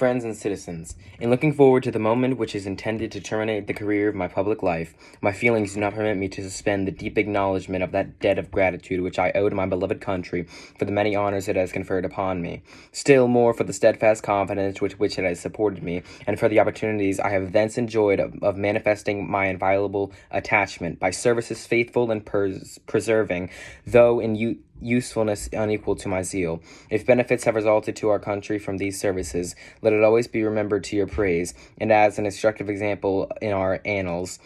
Friends and citizens, in looking forward to the moment which is intended to terminate the career of my public life, my feelings do not permit me to suspend the deep acknowledgment of that debt of gratitude which I owe to my beloved country for the many honors it has conferred upon me, still more for the steadfast confidence with which it has supported me, and for the opportunities I have thence enjoyed of manifesting my inviolable attachment by services faithful and preserving, though in usefulness unequal to my zeal. If benefits have resulted to our country from these services, let it always be remembered to your praise, and as an instructive example in our annals,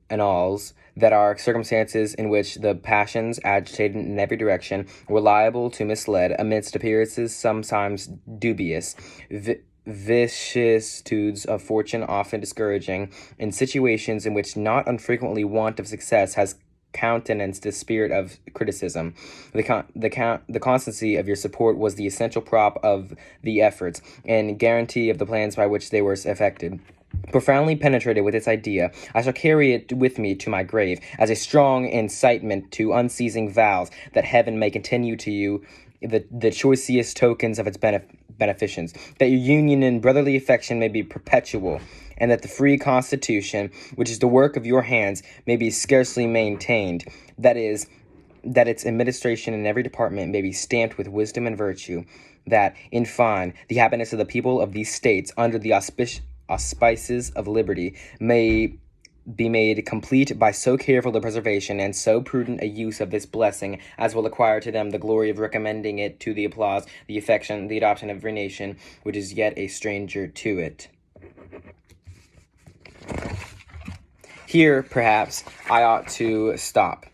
that are circumstances in which the passions, agitated in every direction, were liable to mislead, amidst appearances sometimes dubious, vicissitudes of fortune often discouraging, in situations in which not unfrequently want of success has countenanced the spirit of criticism. The constancy of your support was the essential prop of the efforts, and guarantee of the plans by which they were effected. Profoundly penetrated with its idea, I shall carry it with me to my grave, as a strong incitement to unceasing vows that heaven may continue to you the choicest tokens of its beneficence, that your union in brotherly affection may be perpetual, and that the free constitution, which is the work of your hands, may be scarcely maintained, that is, that its administration in every department may be stamped with wisdom and virtue, that, in fine, the happiness of the people of these states, under the auspices of liberty, may be made complete by so careful a preservation and so prudent a use of this blessing as will acquire to them the glory of recommending it to the applause, the affection, the adoption of every nation which is yet a stranger to it. Here, perhaps, I ought to stop,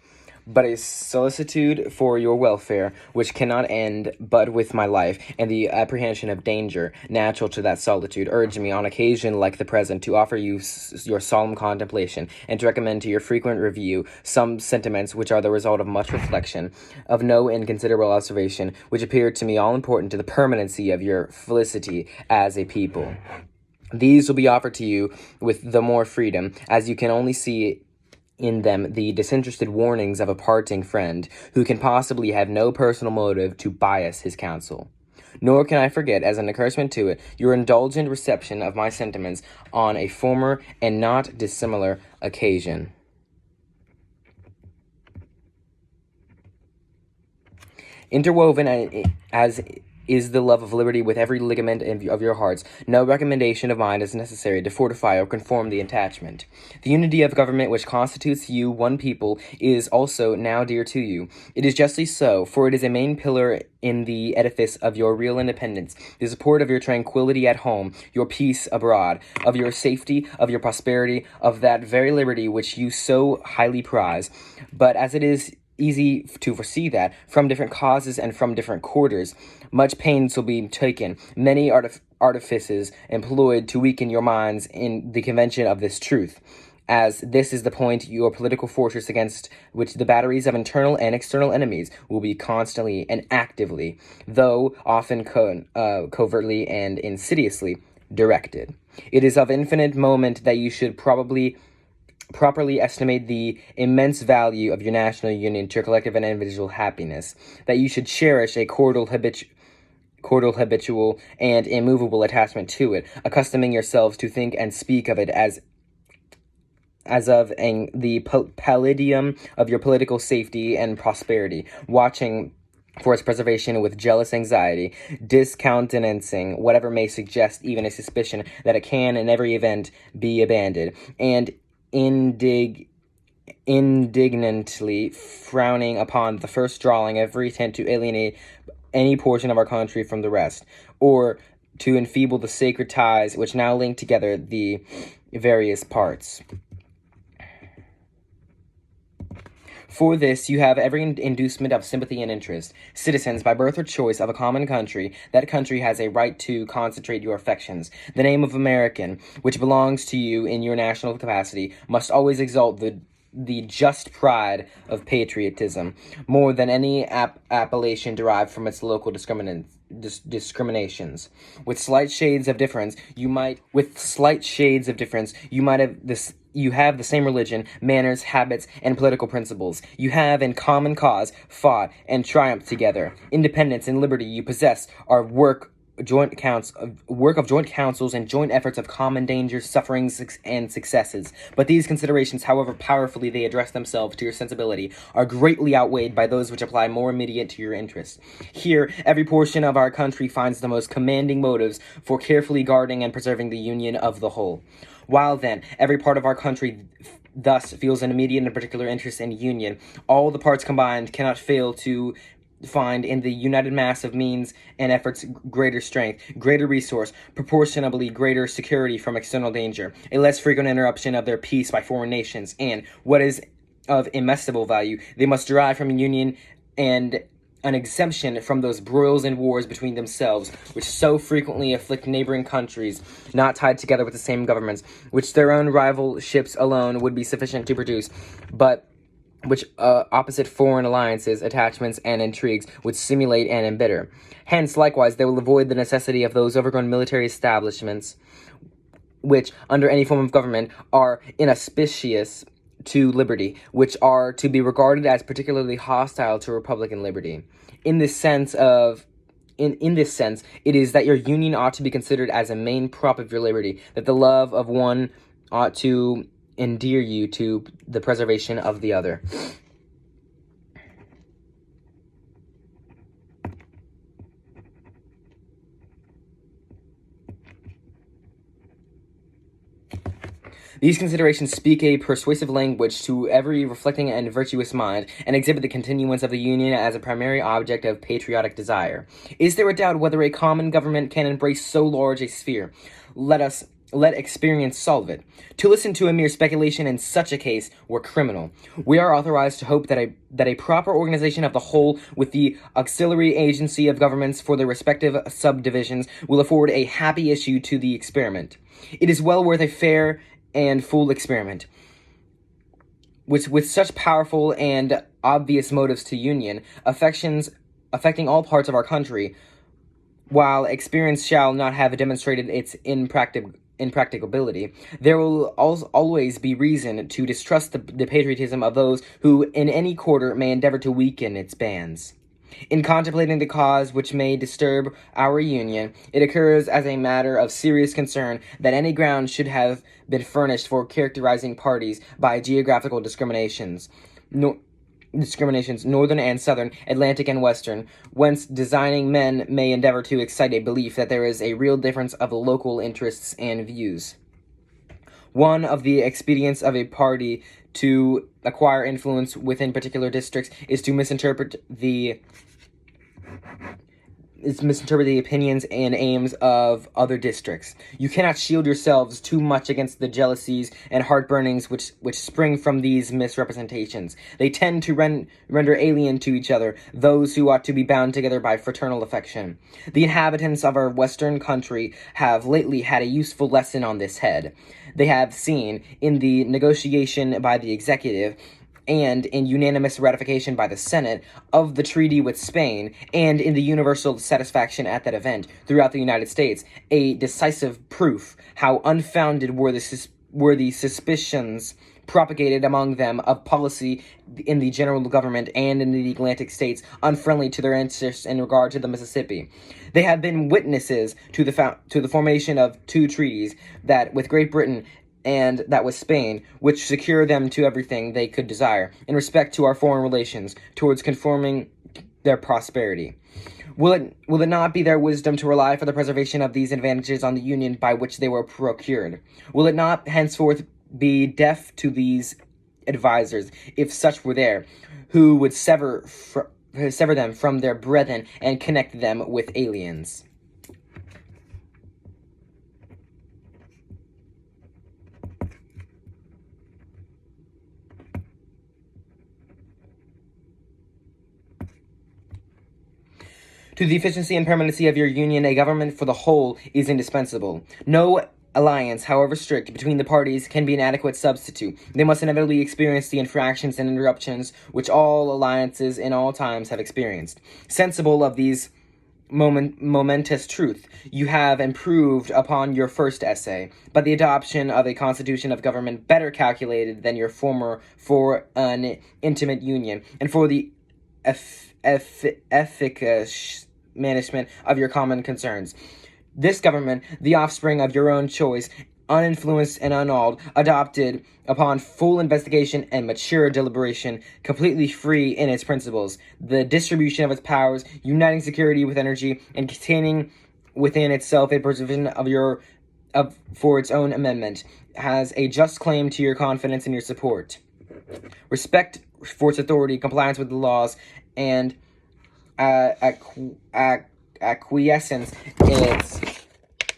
but a solicitude for your welfare, which cannot end but with my life, and the apprehension of danger, natural to that solitude, urge me, on occasion like the present, to offer you your solemn contemplation, and to recommend to your frequent review some sentiments which are the result of much reflection, of no inconsiderable observation, which appear to me all important to the permanency of your felicity as a people. These will be offered to you with the more freedom, as you can only see in them the disinterested warnings of a parting friend, who can possibly have no personal motive to bias his counsel. Nor can I forget, as an encouragement to it, your indulgent reception of my sentiments on a former and not dissimilar occasion. Interwoven as is the love of liberty with every ligament of your hearts, no recommendation of mine is necessary to fortify or confirm the attachment. The unity of government which constitutes you one people is also now dear to you. It is justly so, for it is a main pillar in the edifice of your real independence, the support of your tranquillity at home, your peace abroad, of your safety, of your prosperity, of that very liberty which you so highly prize. But as it is easy to foresee that, from different causes and from different quarters, much pains will be taken, many artifices employed to weaken your minds in the convention of this truth, as this is the point, your political fortress against which the batteries of internal and external enemies will be constantly and actively, though often covertly and insidiously, directed. It is of infinite moment that you should properly estimate the immense value of your national union to your collective and individual happiness, that you should cherish a cordial, habitual, and immovable attachment to it, accustoming yourselves to think and speak of it as of the palladium of your political safety and prosperity, watching for its preservation with jealous anxiety, discountenancing whatever may suggest even a suspicion that it can in every event be abandoned, and indignantly frowning upon the first drawing every attempt to alienate any portion of our country from the rest, or to enfeeble the sacred ties which now link together the various parts. For this, you have every inducement of sympathy and interest. Citizens, by birth or choice of a common country, that country has a right to concentrate your affections. The name of American, which belongs to you in your national capacity, must always exalt the just pride of patriotism, more than any appellation derived from its local discriminations. With slight shades of difference, you might have this. You have the same religion, manners, habits, and political principles. You have, in common cause, fought and triumphed together. Independence and liberty you possess are work joint councils and joint efforts of common dangers, sufferings, and successes. But these considerations, however powerfully they address themselves to your sensibility, are greatly outweighed by those which apply more immediate to your interests. Here, every portion of our country finds the most commanding motives for carefully guarding and preserving the union of the whole. While, then, every part of our country thus feels an immediate and particular interest in union, all the parts combined cannot fail to find in the united mass of means and efforts greater strength, greater resource, proportionably greater security from external danger, a less frequent interruption of their peace by foreign nations, and, what is of inestimable value, they must derive from union and an exemption from those broils and wars between themselves, which so frequently afflict neighboring countries, not tied together with the same governments, which their own rivalships alone would be sufficient to produce, but which opposite foreign alliances, attachments, and intrigues would simulate and embitter. Hence, likewise, they will avoid the necessity of those overgrown military establishments, which, under any form of government, are inauspicious to liberty, which are to be regarded as particularly hostile to republican liberty. In this sense, it is that your union ought to be considered as a main prop of your liberty, that the love of one ought to endear you to the preservation of the other. These considerations speak a persuasive language to every reflecting and virtuous mind, and exhibit the continuance of the Union as a primary object of patriotic desire. Is there a doubt whether a common government can embrace so large a sphere? Let experience solve it. To listen to a mere speculation in such a case were criminal. We are authorized to hope that a proper organization of the whole, with the auxiliary agency of governments for their respective subdivisions, will afford a happy issue to the experiment. It is well worth a fair and full experiment, which, with such powerful and obvious motives to union, affecting all parts of our country, while experience shall not have demonstrated its impracticability, there will always be reason to distrust the patriotism of those who in any quarter may endeavor to weaken its bands. In contemplating the cause which may disturb our union, it occurs as a matter of serious concern that any ground should have been furnished for characterizing parties by geographical discriminations, northern and southern, Atlantic and western, whence designing men may endeavor to excite a belief that there is a real difference of local interests and views. One of the expedients of a party to acquire influence within particular districts is to misinterpret the opinions and aims of other districts. You cannot shield yourselves too much against the jealousies and heartburnings which spring from these misrepresentations. They tend to render alien to each other those who ought to be bound together by fraternal affection. The inhabitants of our western country have lately had a useful lesson on this head. They have seen, in the negotiation by the executive, and in unanimous ratification by the Senate of the treaty with Spain, and in the universal satisfaction at that event throughout the United States, a decisive proof how unfounded were the suspicions propagated among them of policy in the general government and in the Atlantic states unfriendly to their interests in regard to the Mississippi. They have been witnesses to the formation of two treaties, that with Great Britain and that with Spain, which secure them to everything they could desire, in respect to our foreign relations, towards conforming their prosperity. Will it not be their wisdom to rely for the preservation of these advantages on the union by which they were procured? Will it not henceforth be deaf to these advisers, if such were there, who would sever them from their brethren and connect them with aliens? To the efficiency and permanency of your union, a government for the whole is indispensable. No alliance, however strict, between the parties can be an adequate substitute. They must inevitably experience the infractions and interruptions which all alliances in all times have experienced. Sensible of these momentous truth, you have improved upon your first essay by the adoption of a constitution of government better calculated than your former for an intimate union, and for the efficacy management of your common concerns. This government, the offspring of your own choice, uninfluenced and unawed, adopted upon full investigation and mature deliberation, completely free in its principles, the distribution of its powers, uniting security with energy, and containing within itself a provision for its own amendment, has a just claim to your confidence and your support. Respect for its authority, compliance with the laws, and acquiescence in its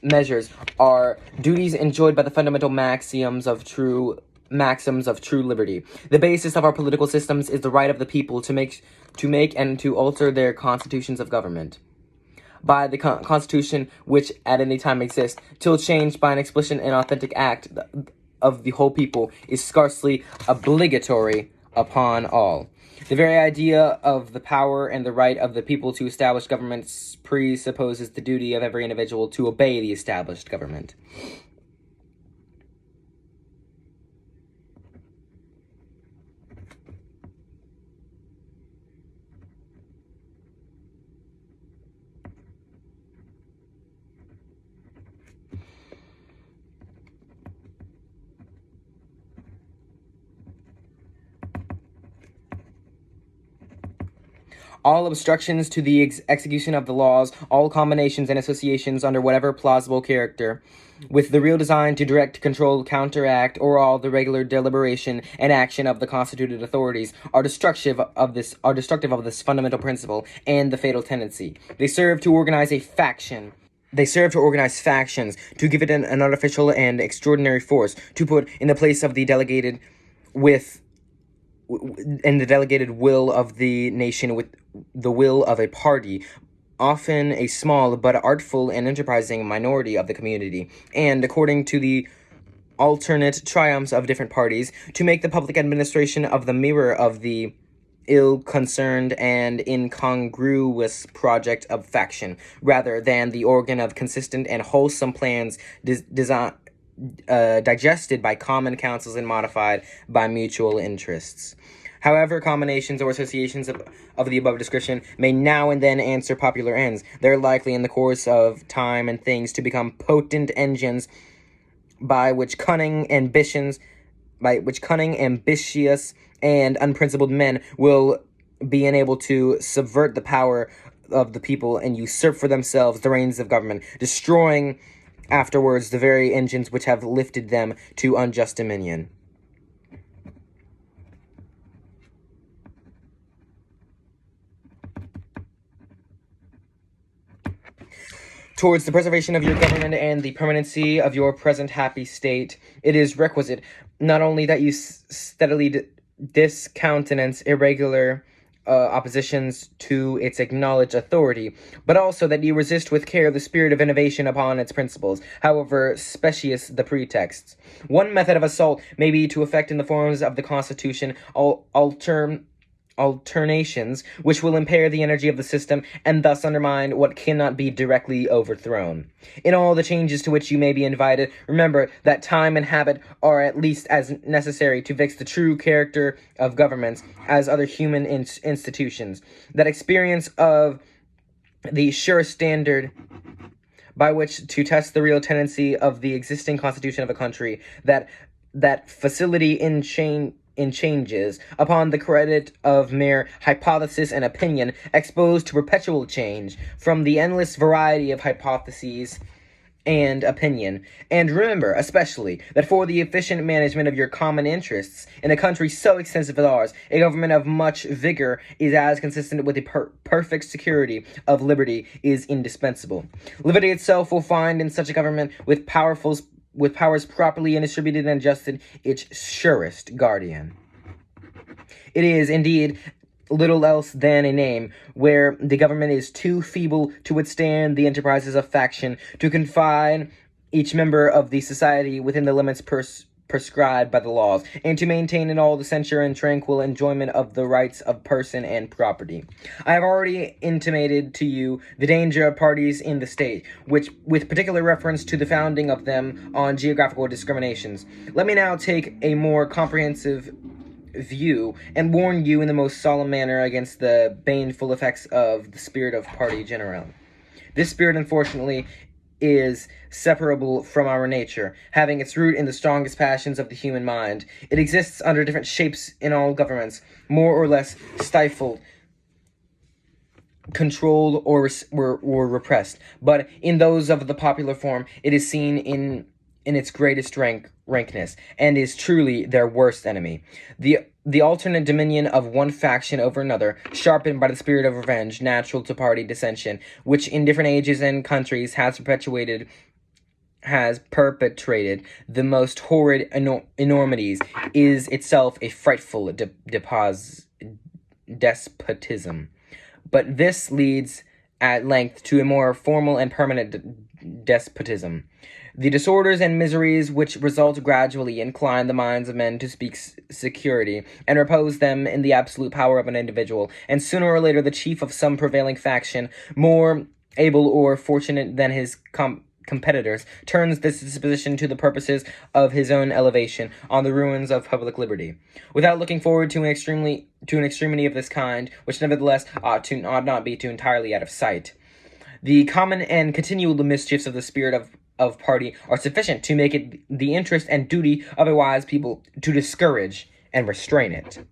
measures are duties enjoyed by the fundamental maxims of true liberty. The basis of our political systems is the right of the people to make and to alter their constitutions of government by the constitution which at any time exists, till changed by an explicit and authentic act of the whole people, is scarcely obligatory upon all. The very idea of the power and the right of the people to establish governments presupposes the duty of every individual to obey the established government. All obstructions to the execution of the laws, all combinations and associations under whatever plausible character, with the real design to direct, control, counteract, or all the regular deliberation and action of the constituted authorities, are destructive of this fundamental principle and the fatal tendency. They serve to organize factions, to give it an artificial and extraordinary force, to put in the place of the delegated will of the nation with the will of a party, often a small but artful and enterprising minority of the community, and according to the alternate triumphs of different parties, to make the public administration of the mirror of the ill-concerned and incongruous project of faction, rather than the organ of consistent and wholesome plans digested by common councils and modified by mutual interests. However, combinations or associations of the above description may now and then answer popular ends. They're likely in the course of time and things to become potent engines by which cunning, ambitious, and unprincipled men will be enabled to subvert the power of the people and usurp for themselves the reins of government, destroying afterwards the very engines which have lifted them to unjust dominion. Towards the preservation of your government and the permanency of your present happy state, it is requisite not only that you steadily discountenance irregular oppositions to its acknowledged authority, but also that you resist with care the spirit of innovation upon its principles, however specious the pretexts. One method of assault may be to effect in the forms of the Constitution alternations which will impair the energy of the system and thus undermine what cannot be directly overthrown. In all the changes to which you may be invited, remember that time and habit are at least as necessary to fix the true character of governments as other human institutions. That experience of the sure standard by which to test the real tendency of the existing constitution of a country, that facility in changes, upon the credit of mere hypothesis and opinion, exposed to perpetual change from the endless variety of hypotheses and opinion. And remember, especially, that for the efficient management of your common interests, in a country so extensive as ours, a government of much vigor is as consistent with the perfect security of liberty is indispensable. Liberty itself will find in such a government with powers properly and distributed and adjusted, its surest guardian. It is, indeed, little else than a name, where the government is too feeble to withstand the enterprises of faction, to confine each member of the society within the limits prescribed by the laws, and to maintain in all the censure and tranquil enjoyment of the rights of person and property. I have already intimated to you the danger of parties in the state, which, with particular reference to the founding of them on geographical discriminations. Let me now take a more comprehensive view and warn you in the most solemn manner against the baneful effects of the spirit of party general. This spirit, unfortunately, is separable from our nature, having its root in the strongest passions of the human mind. It exists under different shapes in all governments, more or less stifled, controlled, or repressed. But in those of the popular form, it is seen in its greatest rankness, and is truly their worst enemy. The alternate dominion of one faction over another, sharpened by the spirit of revenge natural to party dissension, which in different ages and countries has perpetrated the most horrid enormities, is itself a frightful despotism. But this leads at length to a more formal and permanent despotism. The disorders and miseries which result gradually incline the minds of men to seek security, and repose them in the absolute power of an individual, and sooner or later the chief of some prevailing faction, more able or fortunate than his competitors, turns this disposition to the purposes of his own elevation on the ruins of public liberty, without looking forward to an extremity of this kind, which nevertheless ought not be too entirely out of sight. The common and continual mischiefs of the spirit of party are sufficient to make it the interest and duty of a wise people to discourage and restrain it.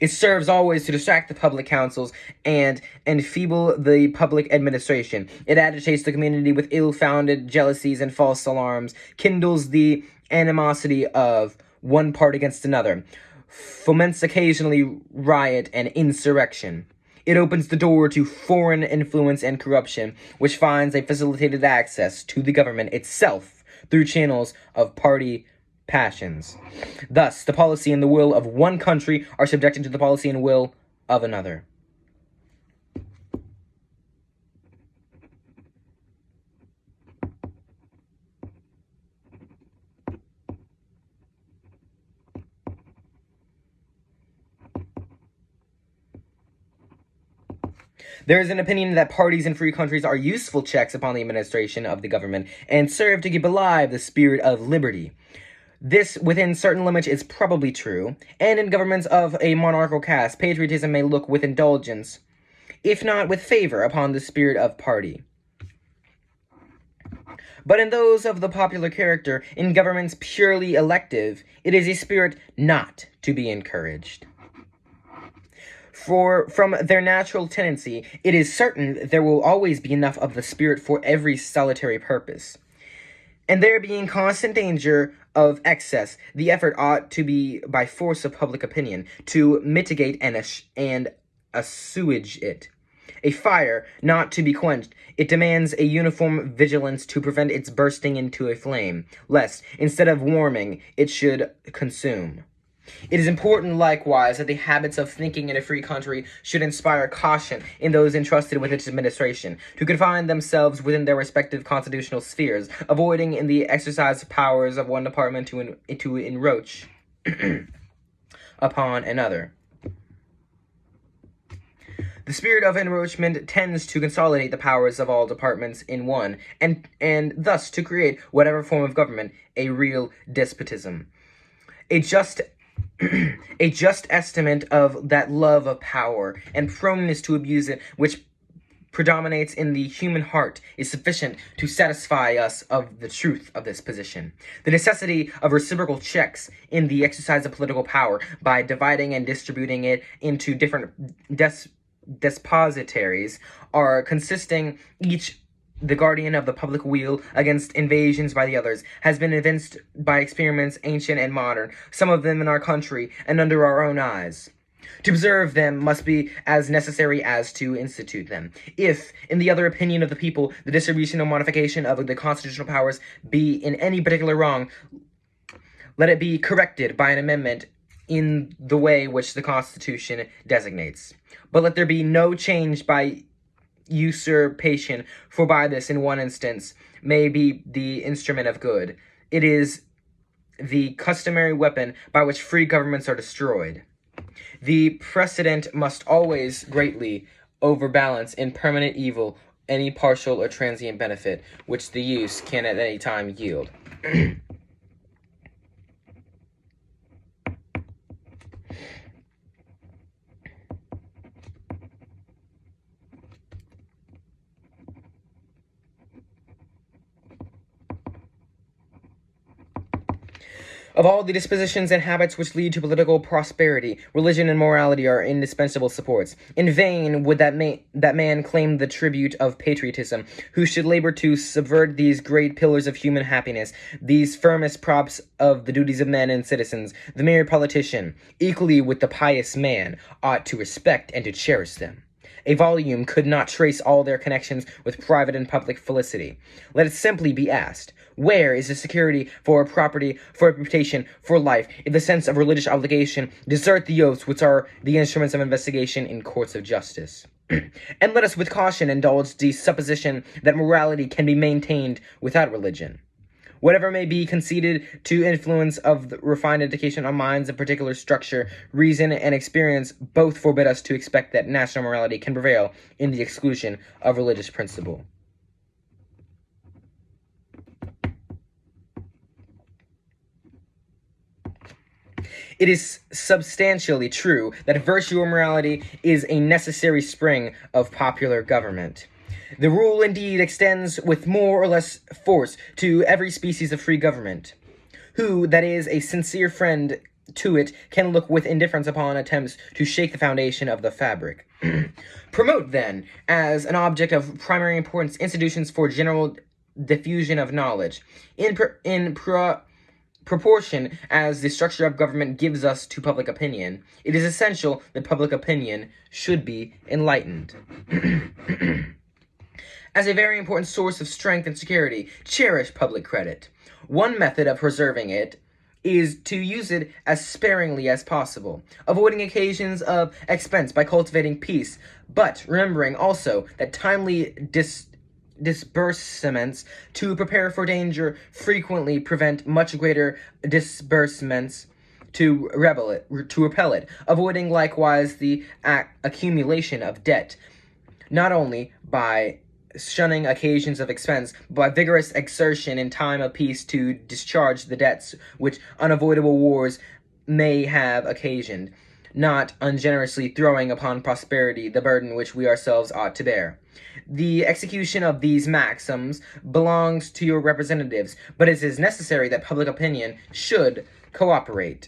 It serves always to distract the public councils and enfeeble the public administration. It agitates the community with ill-founded jealousies and false alarms, kindles the animosity of one part against another, foments occasionally riot and insurrection. It opens the door to foreign influence and corruption, which finds a facilitated access to the government itself through channels of party passions. Thus, the policy and the will of one country are subjected to the policy and will of another. There is an opinion that parties in free countries are useful checks upon the administration of the government and serve to keep alive the spirit of liberty. This, within certain limits, is probably true, and in governments of a monarchical caste, patriotism may look with indulgence, if not with favor, upon the spirit of party. But in those of the popular character, in governments purely elective, it is a spirit not to be encouraged. For from their natural tendency, it is certain there will always be enough of the spirit for every solitary purpose. And there being constant danger of excess, the effort ought to be by force of public opinion, to mitigate and assuage it. A fire, not to be quenched, it demands a uniform vigilance to prevent its bursting into a flame, lest, instead of warming, it should consume. It is important, likewise, that the habits of thinking in a free country should inspire caution in those entrusted with its administration, to confine themselves within their respective constitutional spheres, avoiding in the exercise of powers of one department to encroach upon another. The spirit of encroachment tends to consolidate the powers of all departments in one, and thus to create whatever form of government a real despotism. A just estimate of that love of power and proneness to abuse it which predominates in the human heart is sufficient to satisfy us of the truth of this position. The necessity of reciprocal checks in the exercise of political power by dividing and distributing it into different depositaries are consisting each the guardian of the public weal against invasions by the others, has been evinced by experiments ancient and modern, some of them in our country and under our own eyes. To observe them must be as necessary as to institute them. If, in the other opinion of the people, the distribution or modification of the constitutional powers be in any particular wrong, let it be corrected by an amendment in the way which the Constitution designates. But let there be no change by usurpation, for by this, in one instance, may be the instrument of good. It is the customary weapon by which free governments are destroyed. The precedent must always greatly overbalance in permanent evil any partial or transient benefit which the use can at any time yield. Of all the dispositions and habits which lead to political prosperity, religion and morality are indispensable supports. In vain would that man claim the tribute of patriotism, who should labor to subvert these great pillars of human happiness, these firmest props of the duties of men and citizens. The mere politician, equally with the pious man, ought to respect and to cherish them. A volume could not trace all their connections with private and public felicity. Let it simply be asked, where is the security for property, for reputation, for life, if the sense of religious obligation desert the oaths which are the instruments of investigation in courts of justice? And let us with caution indulge the supposition that morality can be maintained without religion. Whatever may be conceded to influence of the refined education on minds of particular structure, reason and experience both forbid us to expect that national morality can prevail in the exclusion of religious principle. It is substantially true that virtue or morality is a necessary spring of popular government. The rule, indeed, extends with more or less force to every species of free government. Who, that is, a sincere friend to it, can look with indifference upon attempts to shake the foundation of the fabric. Promote, then, as an object of primary importance, institutions for general diffusion of knowledge, in proportion as the structure of government gives us to public opinion. It is essential that public opinion should be enlightened. As a very important source of strength and security, cherish public credit. One method of preserving it is to use it as sparingly as possible, avoiding occasions of expense by cultivating peace, but remembering also that timely disbursements to prepare for danger frequently prevent much greater disbursements to repel it, avoiding likewise the accumulation of debt, not only by shunning occasions of expense, but by vigorous exertion in time of peace to discharge the debts which unavoidable wars may have occasioned, not ungenerously throwing upon prosperity the burden which we ourselves ought to bear. The execution of these maxims belongs to your representatives, but it is necessary that public opinion should cooperate.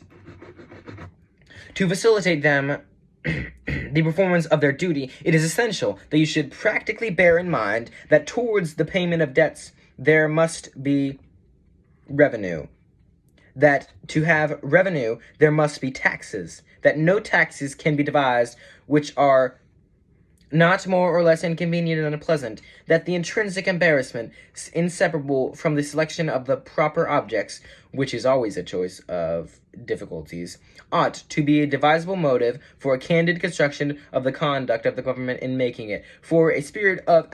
To facilitate them the performance of their duty, it is essential that you should practically bear in mind that towards the payment of debts there must be revenue. That to have revenue there must be taxes. That no taxes can be devised which are not more or less inconvenient and unpleasant, that the intrinsic embarrassment inseparable from the selection of the proper objects, which is always a choice of difficulties, ought to be a divisible motive for a candid construction of the conduct of the government in making it, for a spirit of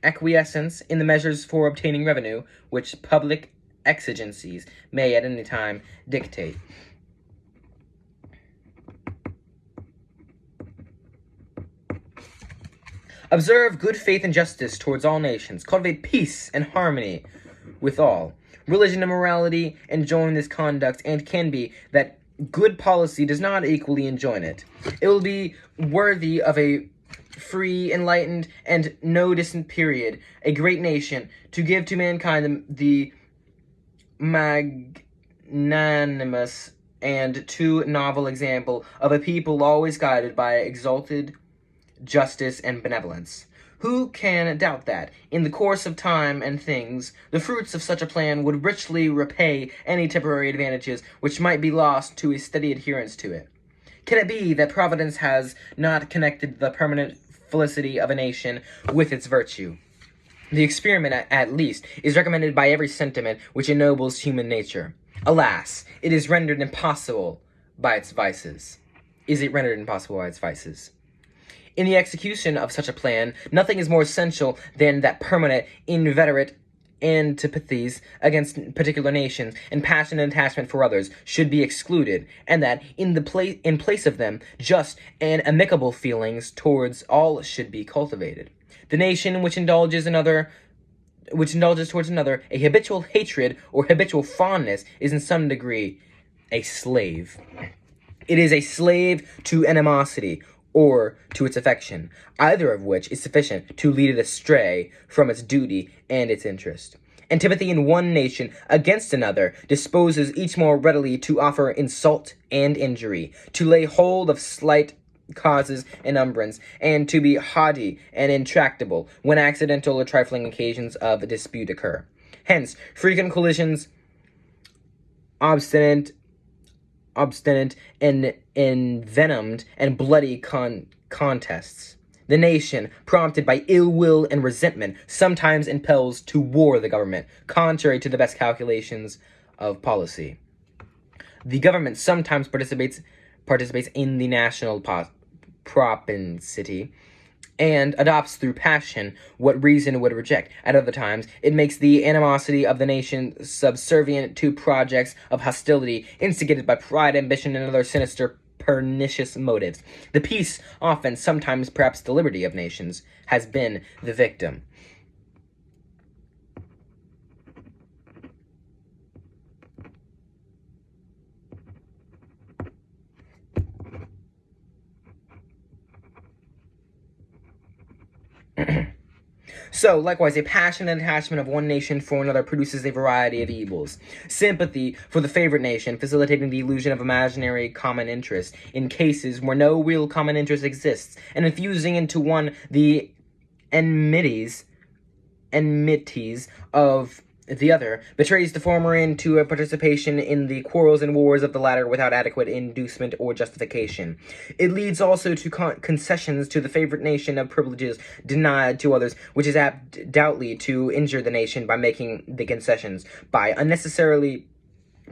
acquiescence in the measures for obtaining revenue, which public exigencies may at any time dictate. Observe good faith and justice towards all nations. Cultivate peace and harmony with all. Religion and morality enjoin this conduct, and can be that good policy does not equally enjoin it. It will be worthy of a free, enlightened, and no distant period, a great nation, to give to mankind the magnanimous and too novel example of a people always guided by exalted justice and benevolence. Who can doubt that, in the course of time and things, the fruits of such a plan would richly repay any temporary advantages which might be lost to a steady adherence to it? Can it be that Providence has not connected the permanent felicity of a nation with its virtue? The experiment, at least, is recommended by every sentiment which ennobles human nature. Alas, it is rendered impossible by its vices. Is it rendered impossible by its vices? In the execution of such a plan, nothing is more essential than that permanent, inveterate antipathies against particular nations and passionate attachment for others should be excluded, and that in place of them, just and amicable feelings towards all should be cultivated. The nation which indulges towards another a habitual hatred or habitual fondness is in some degree a slave. It is a slave to animosity or to its affection, either of which is sufficient to lead it astray from its duty and its interest. Antipathy in one nation against another disposes each more readily to offer insult and injury, to lay hold of slight causes and umbrance, and to be haughty and intractable when accidental or trifling occasions of dispute occur. Hence, frequent collisions, obstinate and envenomed and bloody contests. The nation, prompted by ill will and resentment, sometimes impels to war the government, contrary to the best calculations of policy. The government sometimes participates in the national propensity, and adopts through passion what reason would reject. At other times, it makes the animosity of the nation subservient to projects of hostility instigated by pride, ambition, and other sinister, pernicious motives. The peace, often, sometimes, perhaps the liberty of nations, has been the victim. So, likewise, a passionate attachment of one nation for another produces a variety of evils. Sympathy for the favorite nation, facilitating the illusion of imaginary common interest in cases where no real common interest exists, and infusing into one the enmities of the other, betrays the former into a participation in the quarrels and wars of the latter without adequate inducement or justification. It leads also to concessions to the favorite nation of privileges denied to others, which is apt doubtly to injure the nation by making the concessions, by unnecessarily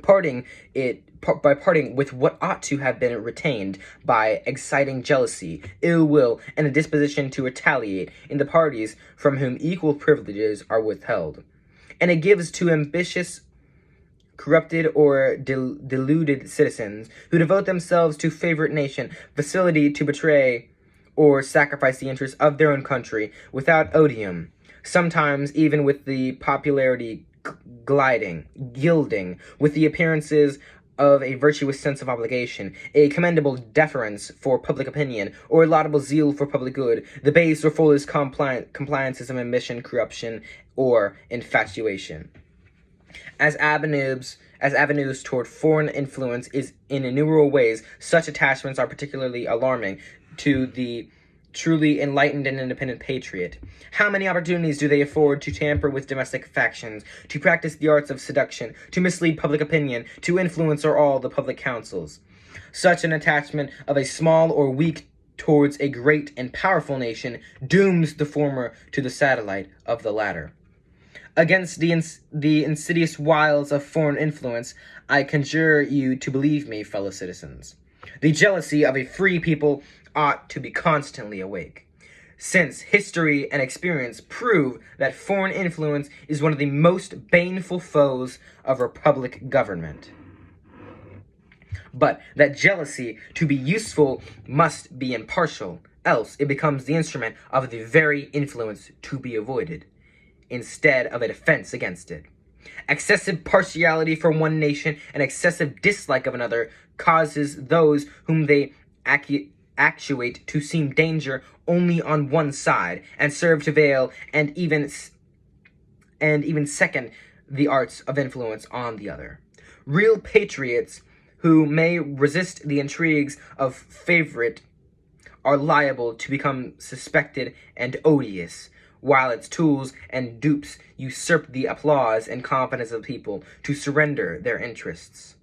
parting with what ought to have been retained, by exciting jealousy, ill will, and a disposition to retaliate in the parties from whom equal privileges are withheld. And it gives to ambitious, corrupted, or deluded citizens who devote themselves to favorite nation facility to betray or sacrifice the interests of their own country without odium, sometimes even with the popularity gilding, with the appearances of a virtuous sense of obligation, a commendable deference for public opinion, or a laudable zeal for public good, the base or foolish compliances of ambition, corruption, or infatuation. As avenues toward foreign influence is in innumerable ways, such attachments are particularly alarming to the truly enlightened and independent patriot. How many opportunities do they afford to tamper with domestic factions, to practice the arts of seduction, to mislead public opinion, to influence or all the public councils? Such an attachment of a small or weak towards a great and powerful nation dooms the former to the satellite of the latter. Against the insidious wiles of foreign influence, I conjure you to believe me, fellow citizens. The jealousy of a free people ought to be constantly awake, since history and experience prove that foreign influence is one of the most baneful foes of republic government. But that jealousy, to be useful, must be impartial, else it becomes the instrument of the very influence to be avoided, instead of a defense against it. Excessive partiality for one nation and excessive dislike of another causes those whom they actuate to seem danger only on one side, and serve to veil and even second the arts of influence on the other. Real patriots who may resist the intrigues of favorite are liable to become suspected and odious, while its tools and dupes usurp the applause and confidence of the people to surrender their interests.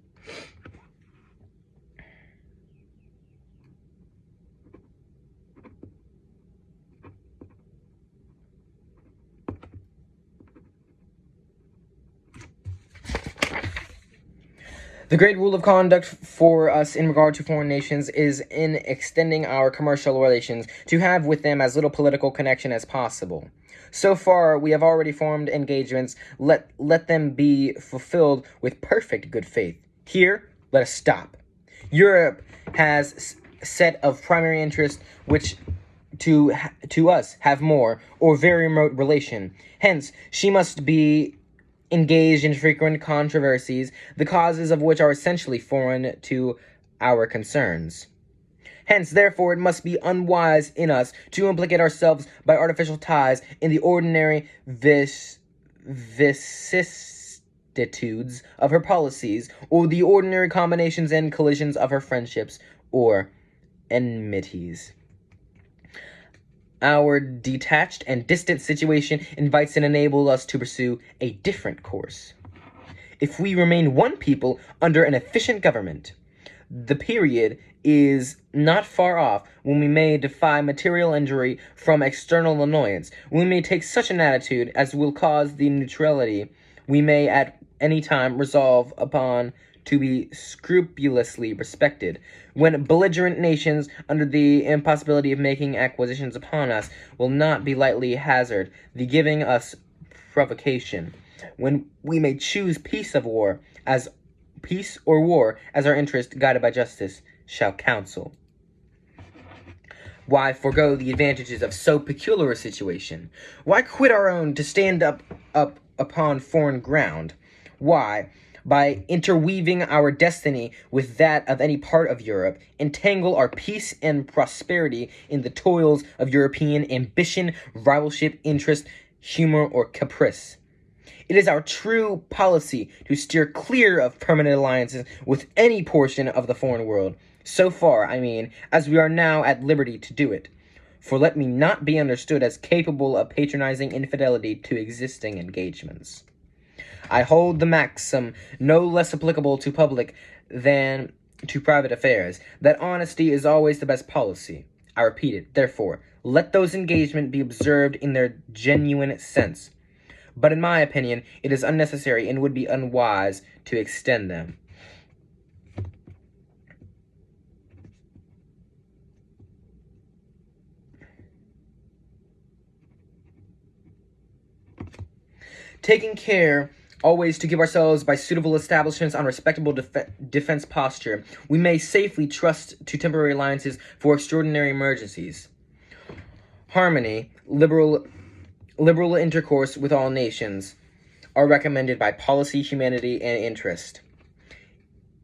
The great rule of conduct for us in regard to foreign nations is in extending our commercial relations to have with them as little political connection as possible. So far, we have already formed engagements. Let them be fulfilled with perfect good faith. Here, let us stop. Europe has set of primary interests which to us have more or very remote relation. Hence, she must be engaged in frequent controversies, the causes of which are essentially foreign to our concerns. Hence, therefore, it must be unwise in us to implicate ourselves by artificial ties in the ordinary vicissitudes of her policies, or the ordinary combinations and collisions of her friendships or enmities. Our detached and distant situation invites and enables us to pursue a different course. If we remain one people under an efficient government, the period is not far off when we may defy material injury from external annoyance. We may take such an attitude as will cause the neutrality we may at any time resolve upon to be scrupulously respected, when belligerent nations, under the impossibility of making acquisitions upon us, will not be lightly hazard the giving us provocation, when we may choose peace or war as our interest, guided by justice, shall counsel. Why forego the advantages of so peculiar a situation? Why quit our own to stand up upon foreign ground? Why, by interweaving our destiny with that of any part of Europe, entangle our peace and prosperity in the toils of European ambition, rivalship, interest, humor, or caprice? It is our true policy to steer clear of permanent alliances with any portion of the foreign world, so far, as we are now at liberty to do it. For let me not be understood as capable of patronizing infidelity to existing engagements. I hold the maxim, no less applicable to public than to private affairs, that honesty is always the best policy. I repeat it, therefore, let those engagements be observed in their genuine sense. But in my opinion, it is unnecessary and would be unwise to extend them. Taking care always to give ourselves by suitable establishments on respectable defense posture, we may safely trust to temporary alliances for extraordinary emergencies. Harmony, liberal intercourse with all nations are recommended by policy, humanity, and interest.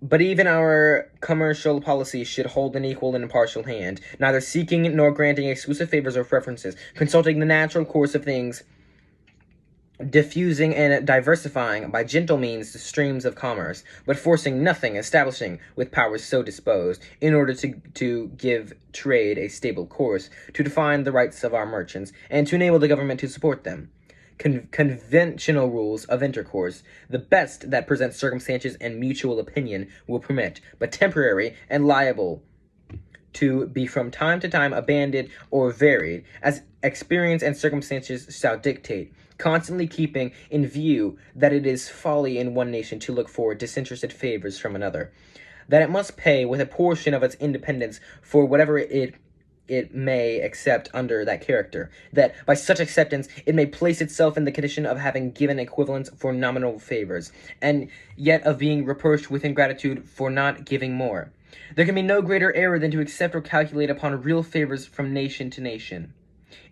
But even our commercial policy should hold an equal and impartial hand, neither seeking nor granting exclusive favors or preferences, consulting the natural course of things, diffusing and diversifying by gentle means the streams of commerce, but forcing nothing, establishing with powers so disposed, in order to give trade a stable course, to define the rights of our merchants, and to enable the government to support them. Conventional rules of intercourse, the best that present circumstances and mutual opinion will permit, but temporary and liable to be from time to time abandoned or varied, as experience and circumstances shall dictate, constantly keeping in view that it is folly in one nation to look for disinterested favors from another, that it must pay with a portion of its independence for whatever it may accept under that character, that by such acceptance it may place itself in the condition of having given equivalents for nominal favors, and yet of being reproached with ingratitude for not giving more. There can be no greater error than to accept or calculate upon real favors from nation to nation.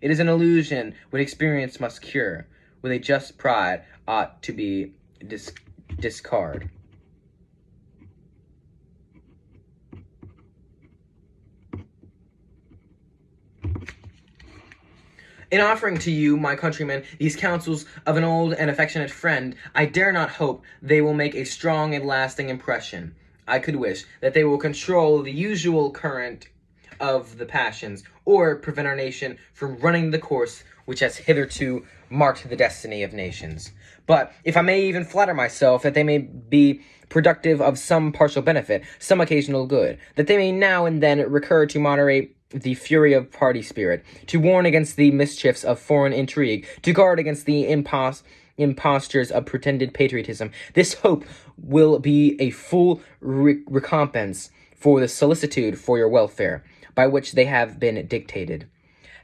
It is an illusion which experience must cure, with a just pride ought to be discard. In offering to you, my countrymen, these counsels of an old and affectionate friend, I dare not hope they will make a strong and lasting impression. I could wish that they will control the usual current of the passions, or prevent our nation from running the course which has hitherto marked the destiny of nations. But if I may even flatter myself that they may be productive of some partial benefit, some occasional good, that they may now and then recur to moderate the fury of party spirit, to warn against the mischiefs of foreign intrigue, to guard against the impostures of pretended patriotism, this hope will be a full recompense for the solicitude for your welfare, by which they have been dictated.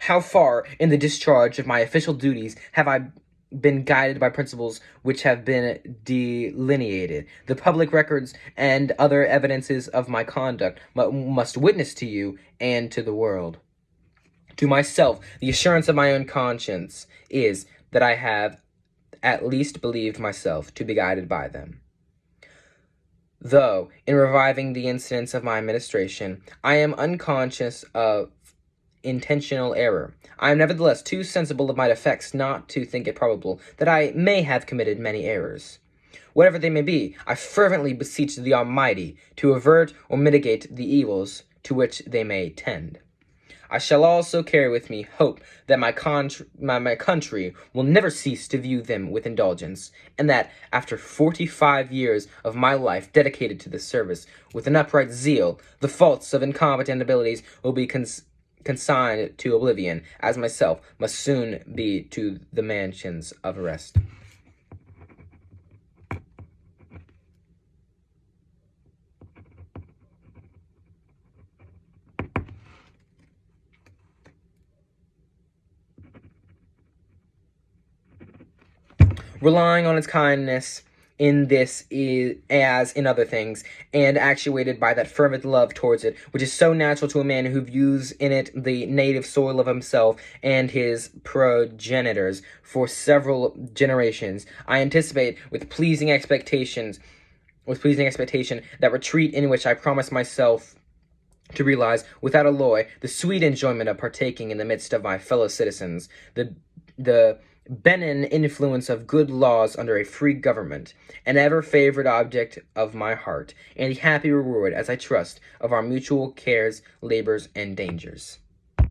How far, in the discharge of my official duties, have I been guided by principles which have been delineated? The public records and other evidences of my conduct must witness to you and to the world. To myself, the assurance of my own conscience is that I have at least believed myself to be guided by them. Though, in reviving the incidents of my administration, I am unconscious of intentional error. I am nevertheless too sensible of my defects not to think it probable that I may have committed many errors. Whatever they may be, I fervently beseech the Almighty to avert or mitigate the evils to which they may tend. I shall also carry with me hope that my country will never cease to view them with indulgence, and that, after 45 years of my life dedicated to this service with an upright zeal, the faults of incompetent abilities will be consigned to oblivion, as myself must soon be to the mansions of rest. Relying on its kindness in this as in other things, and actuated by that fervent love towards it, which is so natural to a man who views in it the native soil of himself and his progenitors for several generations, I anticipate with pleasing expectation that retreat in which I promise myself to realize, without alloy, the sweet enjoyment of partaking in the midst of my fellow citizens, the benign influence of good laws under a free government, an ever-favorite object of my heart, and the happy reward, as I trust, of our mutual cares, labors, and dangers.